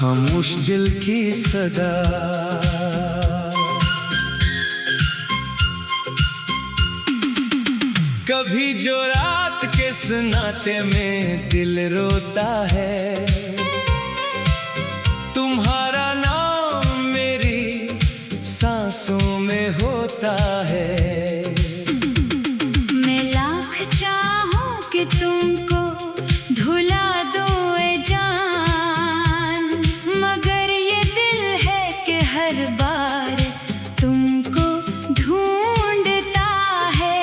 खामोश दिल की सदा। कभी जो रात के सन्नाटे में दिल रोता है, तुम्हारा नाम मेरी सांसों में होता है। मैं लाख चाहूं कि तुमको धुला दो ए जान, मगर ये दिल है कि हर बार तुमको ढूंढता है।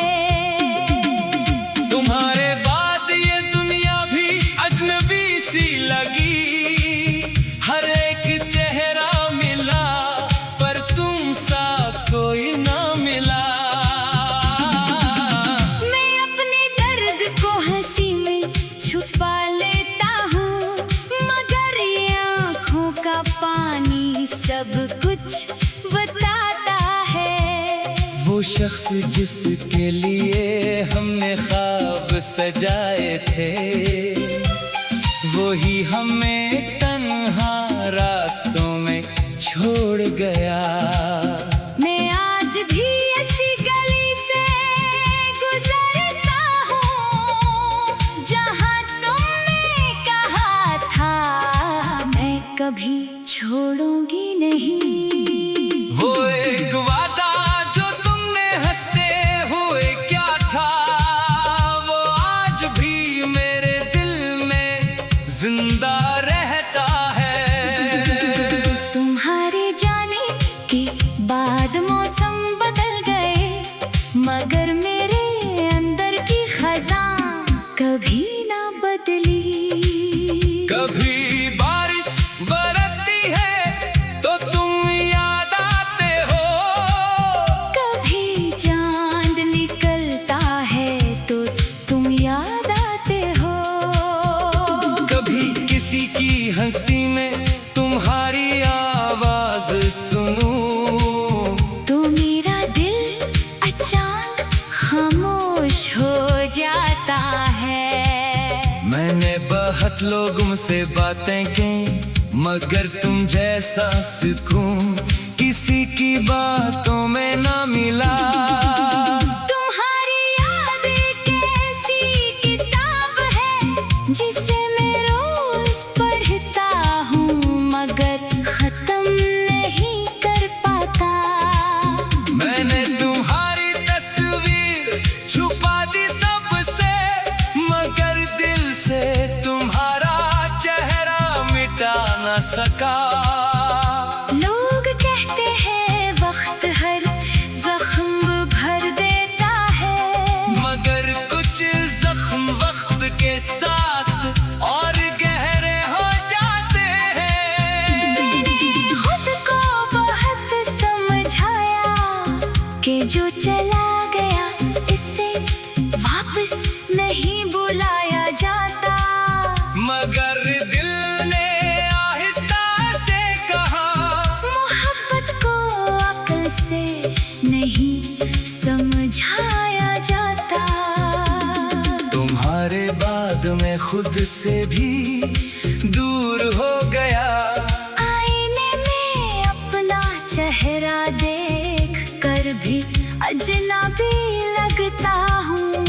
तुम्हारे बाद ये दुनिया भी अजनबी सी लगी, हर एक चेहरा मिला पर तुम सा कोई ना मिला। मैं अपने दर्द को हंसी में छुपा लेता हूँ, मगर ये आँखों का पानी सब कुछ बताता है। वो शख्स जिसके लिए हमने ख्वाब सजाए थे, वो ही हमें तन्हा रास्तों में छोड़ गया। मैं आज भी ऐसी गली से गुजरता हूँ जहाँ तुमने कहा था मैं कभी छोड़ूंगी नहीं। वो एक वादा जो तुमने हंसते हुए क्या था, वो आज भी मेरे दिल में जिंदा रहता है। तुम्हारे जाने के बाद मौसम बदल गए, मगर मेरे अंदर की खजां कभी ना बदली। कभी बारिश बरसती है तो तुम याद आते हो, कभी चांद निकलता है तो तुम याद आते हो। कभी किसी की हंसी में तुम्हारी आवाज सुनूं, तो मेरा दिल अचानक खामोश हो जाता है। मैंने बहुत लोगों से बातें की, मगर तुम जैसा सुकून किसी की बातों में ना मिला। तुम्हारी याद एक ऐसी किताब है जिसे मैं रोज पढ़ता हूँ, मगर खत्म नहीं कर पाता। मैंने तुम्हारी तस्वीर छुपा दी सबसे, मगर दिल से तुम्हारा चेहरा मिटा न सका। लोग कहते हैं वक्त हर जख्म भर देता है, मगर कुछ जख्म वक्त के साथ और गहरे हो जाते हैं। मैंने खुद को बहुत समझाया कि जो चला गया इसे वापस नहीं बुलाया जाता। मगर दिल ने आहिस्ता से कहा, मोहब्बत को अक्ल से नहीं समझाया जाता। तुम्हारे बाद मैं खुद से भी दूर हो गया। आईने में अपना चेहरा देख कर भी अजनबी लगता हूँ।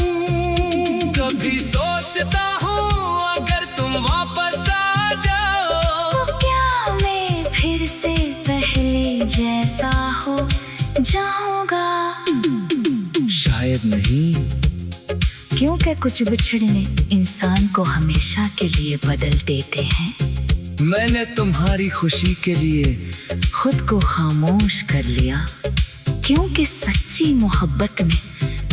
कभी सोचता हूँ अगर तुम वापस आ जाओ, तो क्या मैं फिर से पहले जैसा हो जाऊंगा? शायद नहीं। क्योंकि कुछ बिछड़ने इंसान को हमेशा के लिए बदल देते हैं। मैंने तुम्हारी खुशी के लिए खुद को खामोश कर लिया, क्योंकि सच्ची मोहब्बत में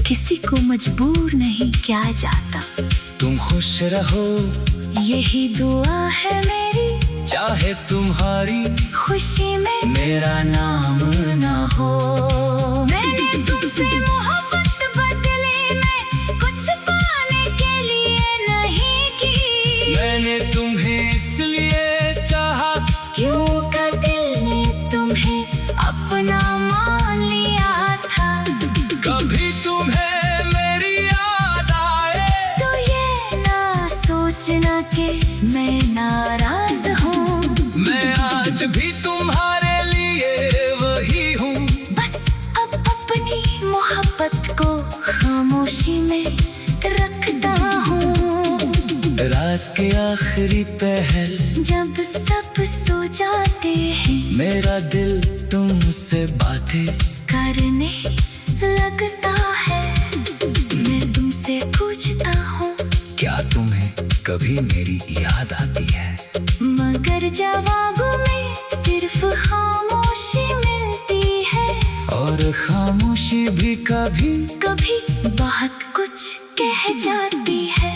किसी को मजबूर नहीं किया जाता। तुम खुश रहो यही दुआ है मेरी, चाहे तुम्हारी खुशी में मेरा नाम ना हो। मैंने तुमसे मोहब्बत बदले में कुछ पाने के लिए नहीं की। मैंने तुम्हें इसलिए चाहा क्योंकि दिल ने तुम्हें अपना मान लिया था। कभी तुम्हें मेरी याद आए तो ये ना सोचना कि मैं नाराज हूँ, मैं आज भी तुम्हारे लिए वही हूँ। बस अब अपनी मोहब्बत को खामोशी में रखता हूँ। रात के आखिरी पहर जब सब सो जाते हैं, मेरा दिल तुमसे बातें करने लगता है। मैं तुमसे पूछता हूँ, क्या तुम्हें कभी मेरी याद आती है? मगर जवाब में सिर्फ खामोशी मिलती है। और खामोशी भी कभी कभी बहुत कुछ कह जाती है।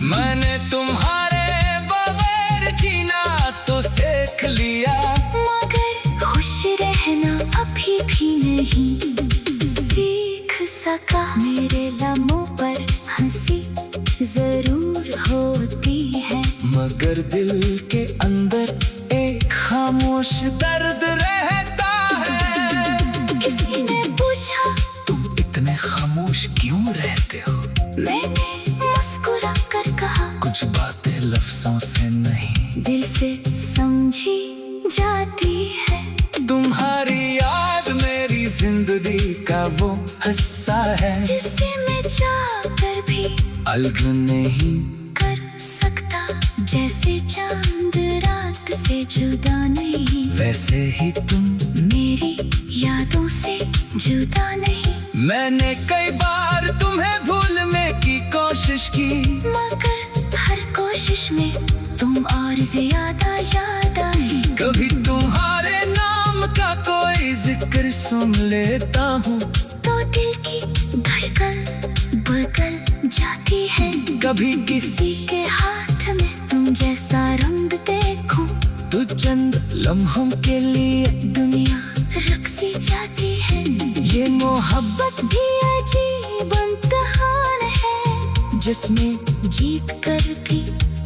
मैंने तुम्हारे बगैर जीना तो सीख लिया, मगर खुश रहना अभी भी नहीं सीख सका। मेरे लम्हों पर हंसी जरूर होती है, मगर दिल के अंदर एक खामोश दर्द रहता है। किसी ने पूछा, तुम इतने खामोश क्यों रहते हो? मैंने मुस्कुरा कर कहा, कुछ बातें लफ्जों से नहीं, दिल से समझी जाती है। तुम्हारी याद मेरी जिंदगी का वो हिस्सा है, जिसे मैं चाहकर भी अलग नहीं कर सकता। जैसे चांद रात से जुदा नहीं, वैसे ही तुम मेरी यादों से जुदा नहीं। मैंने कई बार तुम्हें भूलने की कोशिश की, मगर हर कोशिश में तुम और ज्यादा याद आए। कभी तुम्हारे नाम का कोई जिक्र सुन लेता हूँ तो दिल की धड़कन बदल जाती है। कभी किसी के हाथ में तुम जैसा रंग देखूं तो चंद लम्हों के लिए दुनिया रख सी जाती है। ये मोहब्बत भी अजीब इम्तिहान है, जिसमें जीत कर भी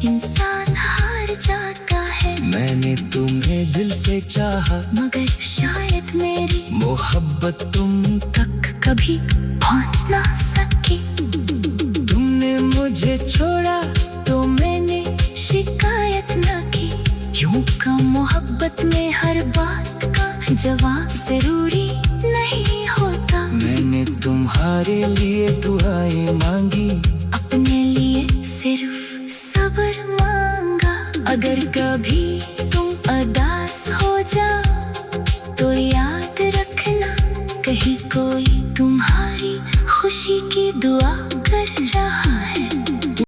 इंसान हार जाता है। मैंने तुम्हें दिल से चाहा, मगर शायद मेरी मोहब्बत तुम तक कभी पहुंच ना सकी। तुमने मुझे छोड़ा तो मैंने शिकायत न की। यूं का मोहब्बत में हर बात का जवाब जरूरी नहीं होता। मैंने तुम्हारे लिए दुआएं मांगी, अपने लिए सिर्फ सब्र मांगा। अगर कभी तुम